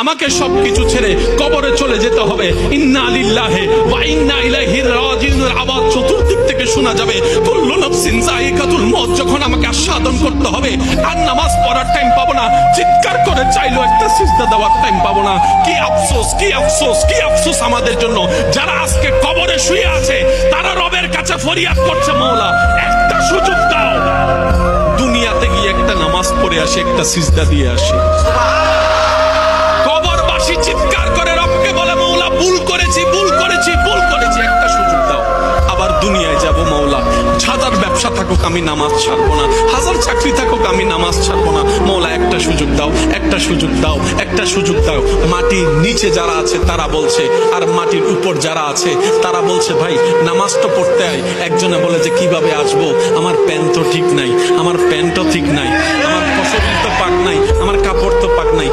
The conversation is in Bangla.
আমাকে সবকিছু ছেড়ে কবরে চলে যেতে হবে। ইন্না লিল্লাহি ওয়া ইন্না ইলাইহি রাজিউন আওয়াজ চতুর্দিক থেকে শোনা যাবে। কুল্লু নাফসিন যায়িকাতুল মউত, যখন আমাকে আস্বাদন করতে হবে আর নামাজ পড়ার টাইম পাবো না, চিৎকার করে চাইলেও একটা সিজদা দেওয়ার টাইম পাবো না। কি আফসোস, কি আফসোস, কি আফসোস আমাদের জন্য যারা আজকে কবরে শুয়ে আছে, তারা রবের কাছে ফরিয়াদ করছে, মওলা একটা সুযোগ দাও, দুনিয়াতে গিয়ে একটা নামাজ পড়ে আসি, একটা সিজদা দিয়ে আসি। কবরবাসী চিৎকার করে রবকে বলে, মওলা ভুল করেছি, ভুল করেছি, ভুল করেছি, একটা সুযোগ দাও। আবার দুনিয়ায় যাব, মওলা হাজার ব্যবসা থাকুক আমি নামাজ ছাড়বো না, হাজার চাকরি থাকুক আমি নামাজ ছাড়বো না, মওলা একটা সুযোগ দাও, একটা সুযোগ দাও, একটা সুযোগ দাও। মাটির নিচে যারা আছে তারা বলছে, আর মাটির উপর যারা আছে তারা বলছে, ভাই নামাজ তো পড়তে আয়। একজনে বলে যে কিভাবে আসবো, আমার প্যান্ট তো ঠিক নাই, আমার প্যান্টও ঠিক নাই, আমার শরীর তো পাক নাই, আমার কাপড় তো পাক নাই,